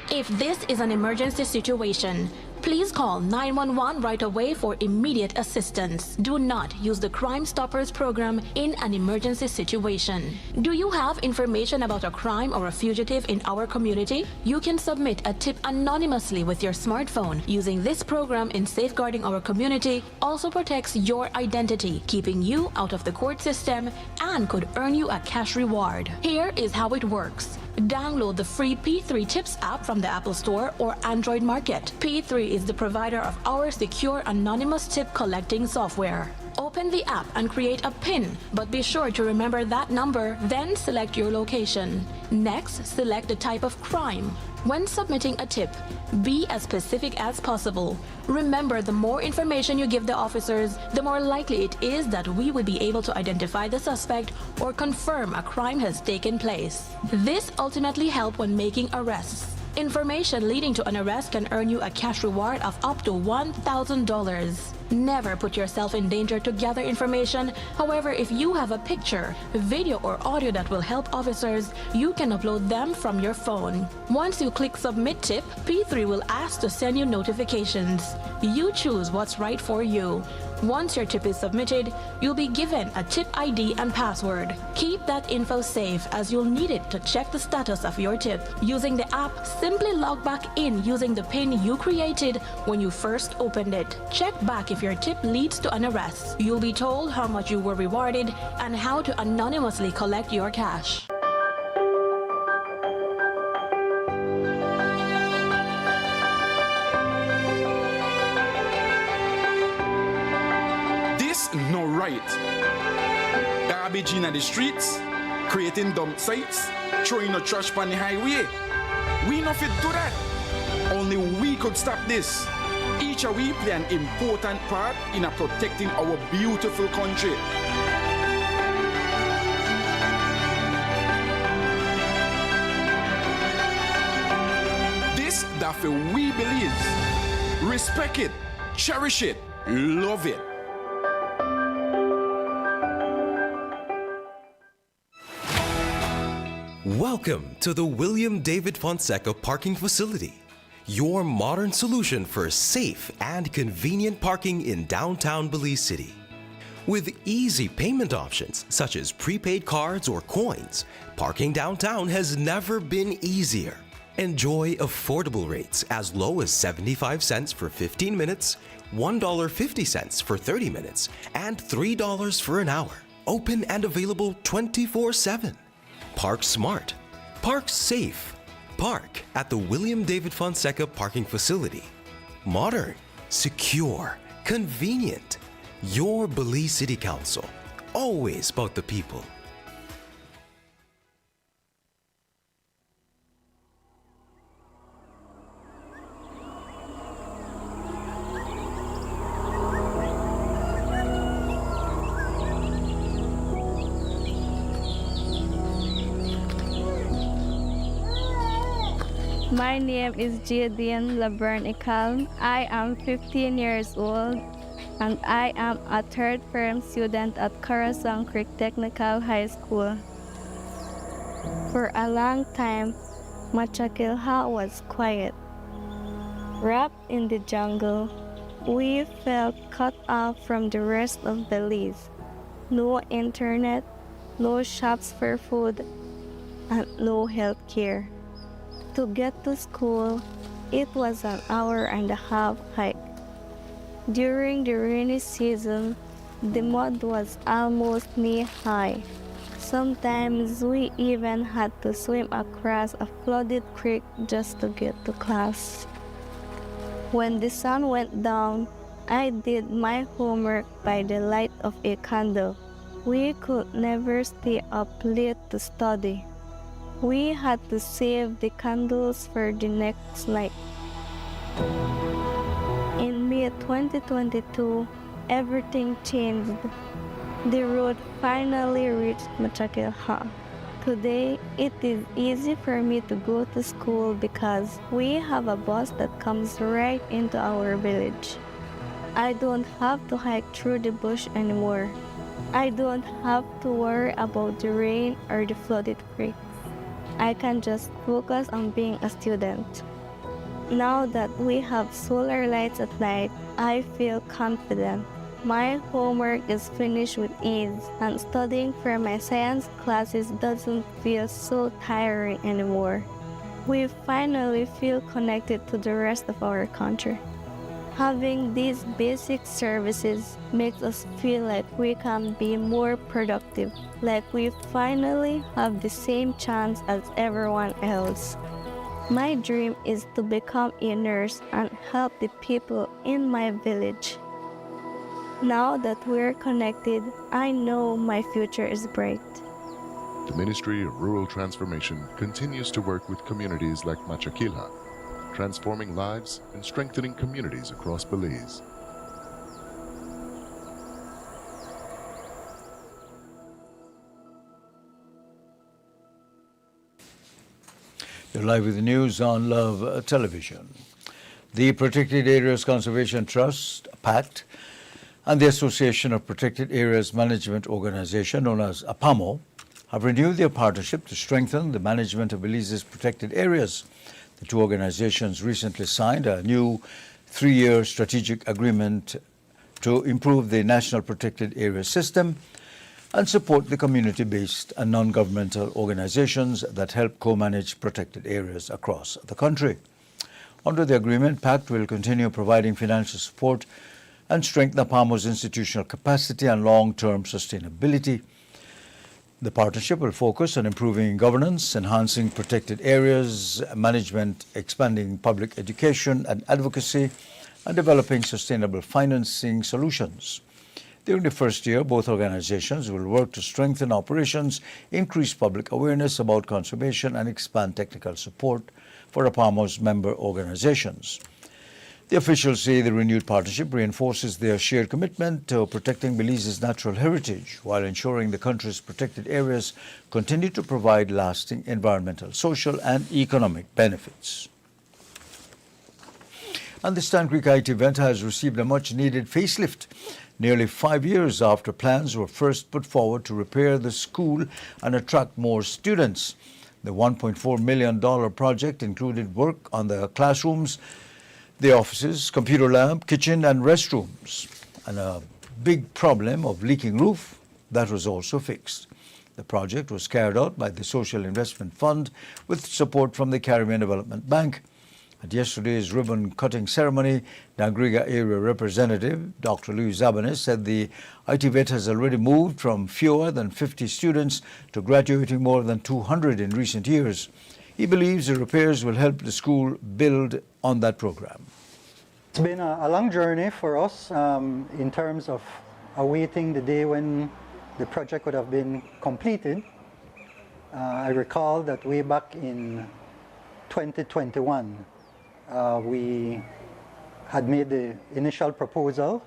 If this is an emergency situation, please call 911 right away for immediate assistance. Do not use the Crime Stoppers program in an emergency situation. Do you have information about a crime or a fugitive in our community? You can submit a tip anonymously with your smartphone. Using this program in safeguarding our community also protects your identity, keeping you out of the court system, and could earn you a cash reward. Here is how it works. Download the free P3 Tips app from the Apple Store or Android Market. P3 is the provider of our secure anonymous tip collecting software. Open the app and create a PIN, but be sure to remember that number, then select your location. Next, select the type of crime. When submitting a tip, be as specific as possible. Remember, the more information you give the officers, the more likely it is that we will be able to identify the suspect or confirm a crime has taken place. This ultimately helps when making arrests. Information leading to an arrest can earn you a cash reward of up to $1,000. Never put yourself in danger to gather information. However, if you have a picture, video, or audio that will help officers, you can upload them from your phone. Once you click Submit Tip, P3 will ask to send you notifications. You choose what's right for you. Once your tip is submitted, you'll be given a tip ID and password. Keep that info safe, as you'll need it to check the status of your tip. Using the app, simply log back in using the PIN you created when you first opened it. Check back if your tip leads to an arrest. You'll be told how much you were rewarded and how to anonymously collect your cash. No right. Garbage in the streets, creating dump sites, throwing no trash on the highway. We no fit do that. Only we could stop this. Each Nature we play an important part in protecting our beautiful country. This that we believe. Respect it, cherish it, love it. Welcome to the William David Fonseca Parking Facility, your modern solution for safe and convenient parking in downtown Belize City. With easy payment options such as prepaid cards or coins, parking downtown has never been easier. Enjoy affordable rates as low as 75 cents for 15 minutes, $1.50 for 30 minutes, and $3 for an hour. Open and available 24/7. Park smart. Park safe. Park at the William David Fonseca Parking Facility. Modern, secure, convenient. Your Belize City Council. Always about the people. My name is Jadian Laverne Ikal. I am 15 years old and I am a third term student at Coruscant Creek Technical High School. For a long time, Machakilha was quiet. Wrapped in the jungle, we felt cut off from the rest of Belize. No internet, no shops for food, and no health care. To get to school, it was an hour-and-a-half hike. During the rainy season, the mud was almost knee-high. Sometimes we even had to swim across a flooded creek just to get to class. When the sun went down, I did my homework by the light of a candle. We could never stay up late to study. We had to save the candles for the next night. In May 2022, everything changed. The road finally reached Machakilha. Today, it is easy for me to go to school because we have a bus that comes right into our village. I don't have to hike through the bush anymore. I don't have to worry about the rain or the flooded creek. I can just focus on being a student. Now that we have solar lights at night, I feel confident. My homework is finished with ease, and studying for my science classes doesn't feel so tiring anymore. We finally feel connected to the rest of our country. Having these basic services makes us feel like we can be more productive, like we finally have the same chance as everyone else. My dream is to become a nurse and help the people in my village. Now that we're connected, I know my future is bright. The Ministry of Rural Transformation continues to work with communities like Machakilha, transforming lives and strengthening communities across Belize. You're live with the news on Love Television. The Protected Areas Conservation Trust, PAT, and the Association of Protected Areas Management Organization, known as APAMO, have renewed their partnership to strengthen the management of Belize's protected areas. The two organizations recently signed a new 3-year strategic agreement to improve the National Protected Area System and support the community-based and non-governmental organizations that help co-manage protected areas across the country. Under the agreement, PACT will continue providing financial support and strengthen APAMO's institutional capacity and long-term sustainability. The partnership will focus on improving governance, enhancing protected areas management, expanding public education and advocacy, and developing sustainable financing solutions. During the first year, both organizations will work to strengthen operations, increase public awareness about conservation, and expand technical support for APAMO's member organizations. The officials say the renewed partnership reinforces their shared commitment to protecting Belize's natural heritage while ensuring the country's protected areas continue to provide lasting environmental, social and economic benefits. And the Stan Creek IT event has received a much-needed facelift. Nearly 5 years after plans were first put forward to repair the school and attract more students. The $1.4 million project included work on the classrooms, the offices, computer lab, kitchen and restrooms, and a big problem of leaking roof that was also fixed. The project was carried out by the Social Investment Fund with support from the Caribbean Development Bank. At yesterday's ribbon-cutting ceremony, Dangriga Area Representative Dr. Louis Zabanes said the IT vet has already moved from fewer than 50 students to graduating more than 200 in recent years. He believes the repairs will help the school build on that program. It's been a long journey for us in terms of awaiting the day when the project would have been completed. I recall that way back in 2021, we had made the initial proposal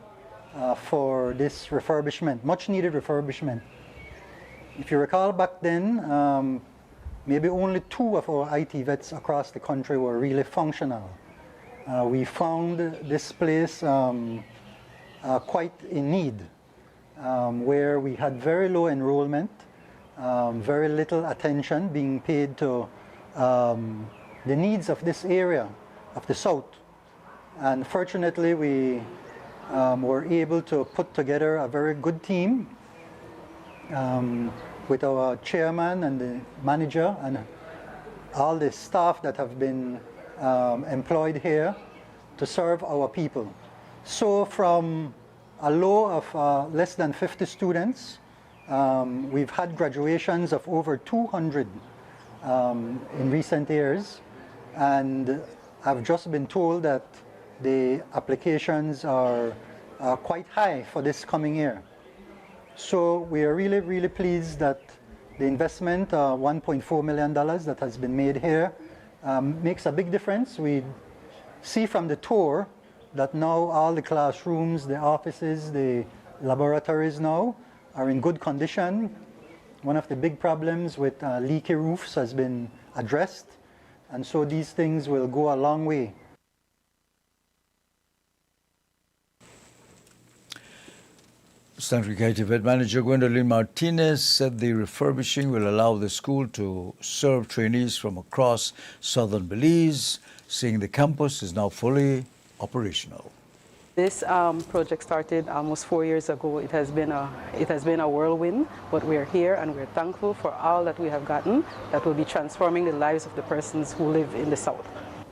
for this refurbishment, much needed refurbishment. If you recall back then, maybe only 2 of our IT vets across the country were really functional. We found this place quite in need, where we had very low enrollment, very little attention being paid to the needs of this area of the South. And fortunately, we were able to put together a very good team with our chairman and the manager and all the staff that have been employed here to serve our people. So from a low of less than 50 students, we've had graduations of over 200 in recent years, and I've just been told that the applications are quite high for this coming year. So we are really, really pleased that the investment, $1.4 million that has been made here, makes a big difference. We see from the tour that now all the classrooms, the offices, the laboratories now are in good condition. One of the big problems with leaky roofs has been addressed, and so these things will go a long way. Stan Creek IT Vet Manager Gwendolyn Martinez said the refurbishing will allow the school to serve trainees from across southern Belize, saying the campus is now fully operational. This project started almost 4 years ago. It has been a whirlwind, but we're here and we're thankful for all that we have gotten that will be transforming the lives of the persons who live in the South.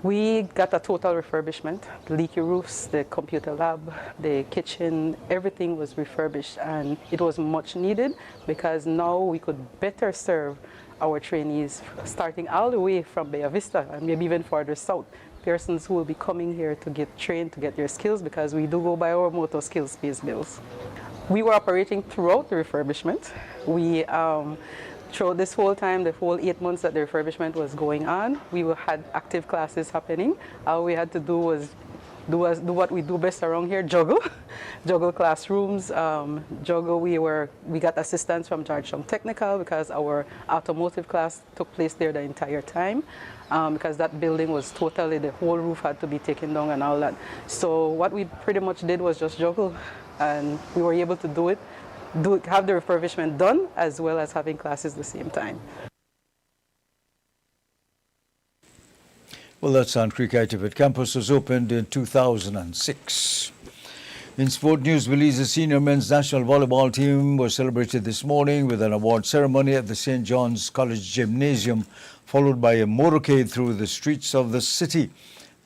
We got a total refurbishment. The leaky roofs, the computer lab, the kitchen, everything was refurbished, and it was much needed because now we could better serve our trainees starting all the way from Bay Vista and maybe even further south. Persons who will be coming here to get trained, to get their skills, because we do go by our motto, skills-based bills. We were operating throughout the refurbishment. We, throughout this whole time, the whole 8 months that the refurbishment was going on, we had active classes happening. All we had to do was do what we do best around here, juggle. Juggle classrooms, juggle. We got assistance from Georgetown Technical because our automotive class took place there the entire time. Because that building was totally, the whole roof had to be taken down and all that. So what we pretty much did was just juggle, and we were able to have the refurbishment done as well as having classes at the same time. Well, that Stan Creek IT Vet campus was opened in 2006. In sport news, Belize's senior men's national volleyball team was celebrated this morning with an award ceremony at the St. John's College Gymnasium, followed by a motorcade through the streets of the city.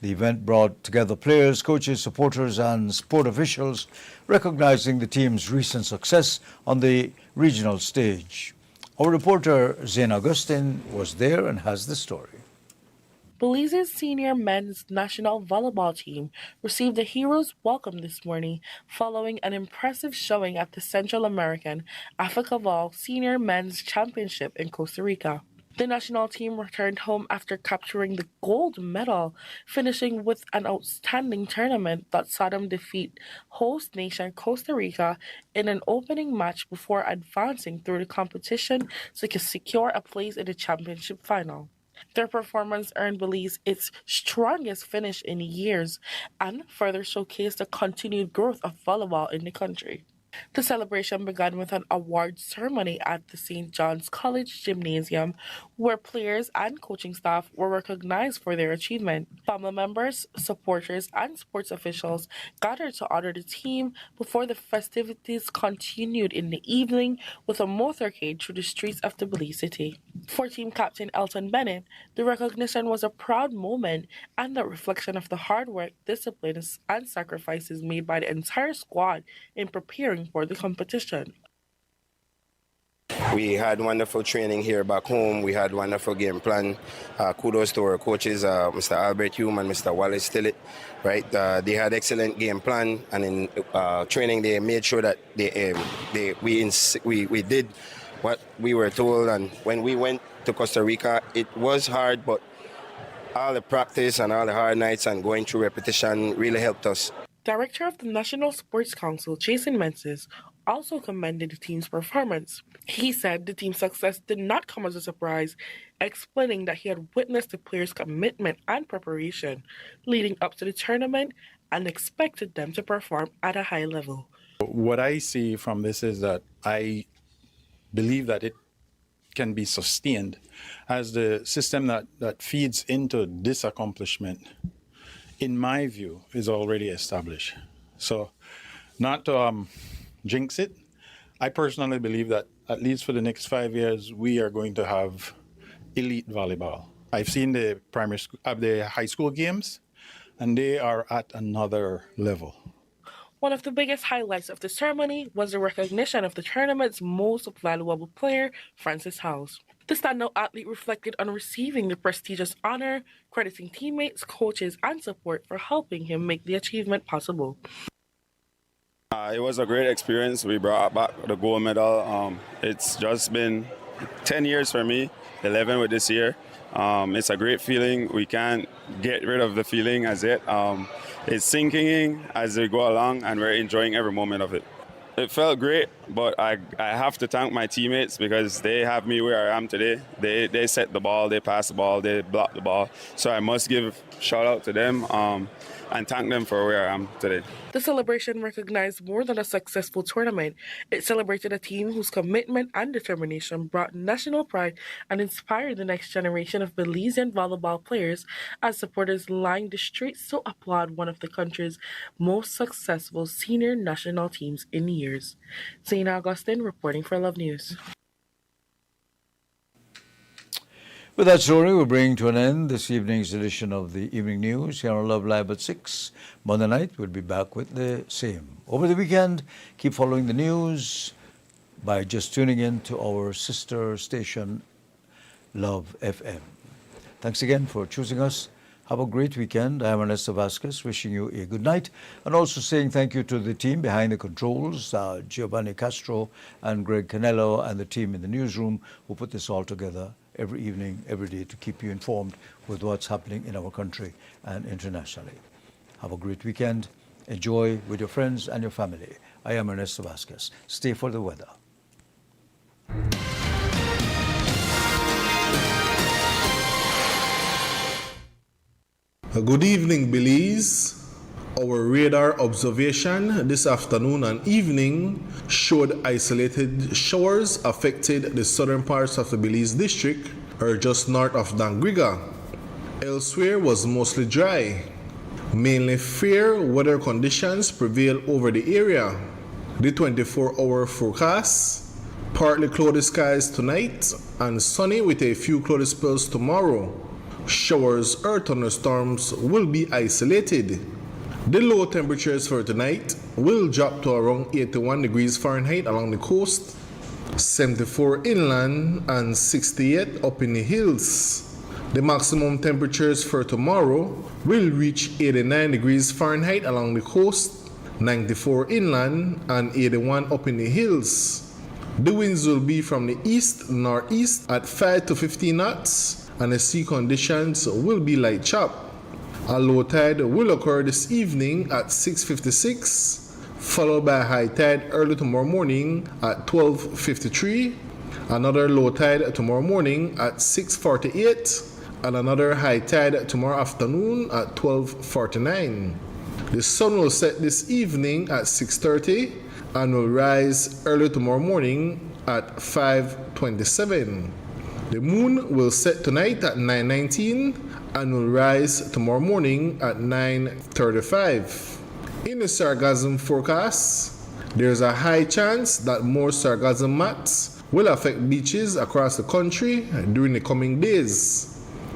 The event brought together players, coaches, supporters and sport officials, recognizing the team's recent success on the regional stage. Our reporter, Zane Augustine, was there and has the story. Belize's senior men's national volleyball team received a hero's welcome this morning following an impressive showing at the Central American Africa Vol Senior Men's Championship in Costa Rica. The national team returned home after capturing the gold medal, finishing with an outstanding tournament that saw them defeat host nation Costa Rica in an opening match before advancing through the competition to secure a place in the championship final. Their performance earned Belize its strongest finish in years and further showcased the continued growth of volleyball in the country. The celebration began with an awards ceremony at the St. John's College Gymnasium, where players and coaching staff were recognized for their achievement. Family members, supporters, and sports officials gathered to honor the team before the festivities continued in the evening with a motorcade through the streets of the Belize city. For team captain Elton Bennett, the recognition was a proud moment and a reflection of the hard work, discipline, and sacrifices made by the entire squad in preparing for the competition. We had wonderful training here back home. We had wonderful game plan. Kudos to our coaches, Mr. Albert Hume and Mr. Wallace Tillett. Right, they had excellent game plan, and in training they made sure that we did what we were told. And when we went to Costa Rica, it was hard, but all the practice and all the hard nights and going through repetition really helped us. Director of the National Sports Council, Jason Menzies, also commended the team's performance. He said the team's success did not come as a surprise, explaining that he had witnessed the players' commitment and preparation leading up to the tournament and expected them to perform at a high level. What I see from this is that I believe that it can be sustained as the system that feeds into this accomplishment, in my view, is already established. So not to jinx it, I personally believe that at least for the next 5 years, we are going to have elite volleyball. I've seen the the high school games, and they are at another level. One of the biggest highlights of the ceremony was the recognition of the tournament's most valuable player, Francis Howes. The standout athlete reflected on receiving the prestigious honor, crediting teammates, coaches, and support for helping him make the achievement possible. It was a great experience. We brought back the gold medal. It's just been 10 years for me, 11 with this year. It's a great feeling. We can't get rid of the feeling as yet. It's sinking in as we go along, and we're enjoying every moment of it. It felt great, but I have to thank my teammates because they have me where I am today. They set the ball, they pass the ball, they block the ball. So I must give shout out to them and thank them for where I am today. The celebration recognized more than a successful tournament. It celebrated a team whose commitment and determination brought national pride and inspired the next generation of Belizean volleyball players as supporters lined the streets to applaud one of the country's most successful senior national teams in years. Zane Augustin reporting for Love News. With that story, we bring to an end this evening's edition of the Evening News here on Love Live at 6. Monday night, we'll be back with the same. Over the weekend, keep following the news by just tuning in to our sister station, Love FM. Thanks again for choosing us. Have a great weekend. I am Ernesto Vasquez, wishing you a good night, and also saying thank you to the team behind the controls, Giovanni Castro and Greg Canello, and the team in the newsroom who put this all together every evening, every day, to keep you informed with what's happening in our country and internationally. Have a great weekend. Enjoy with your friends and your family. I am Ernesto Vasquez. Stay for the weather. Good evening, Belize. Our radar observation this afternoon and evening showed isolated showers affected the southern parts of the Belize district or just north of Dangriga. Elsewhere was mostly dry. Mainly fair weather conditions prevail over the area. The 24-hour forecast: partly cloudy skies tonight and sunny with a few cloudy spells tomorrow. Showers or thunderstorms will be isolated. The low temperatures for tonight will drop to around 81 degrees Fahrenheit along the coast, 74 inland, and 68 up in the hills. The maximum temperatures for tomorrow will reach 89 degrees Fahrenheit along the coast, 94 inland, and 81 up in the hills. The winds will be from the east-northeast at 5 to 15 knots, and the sea conditions will be light chop. A low tide will occur this evening at 6:56, followed by a high tide early tomorrow morning at 12:53, another low tide tomorrow morning at 6:48, and another high tide tomorrow afternoon at 12:49. The sun will set this evening at 6:30 and will rise early tomorrow morning at 5:27. The moon will set tonight at 9:19 and will rise tomorrow morning at 9:35. In the sargassum forecast, there is a high chance that more sargassum mats will affect beaches across the country during the coming days.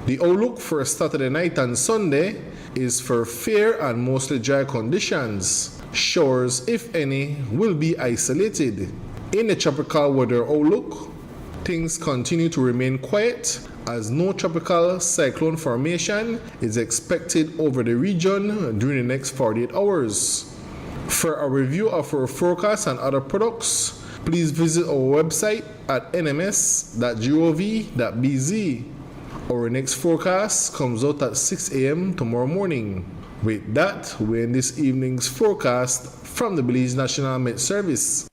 The outlook for Saturday night and Sunday is for fair and mostly dry conditions. Showers, if any, will be isolated. In the tropical weather outlook, things continue to remain quiet as no tropical cyclone formation is expected over the region during the next 48 hours. For a review of our forecast and other products, please visit our website at nms.gov.bz. Our next forecast comes out at 6 a.m. tomorrow morning. With that, we end this evening's forecast from the Belize National Met Service.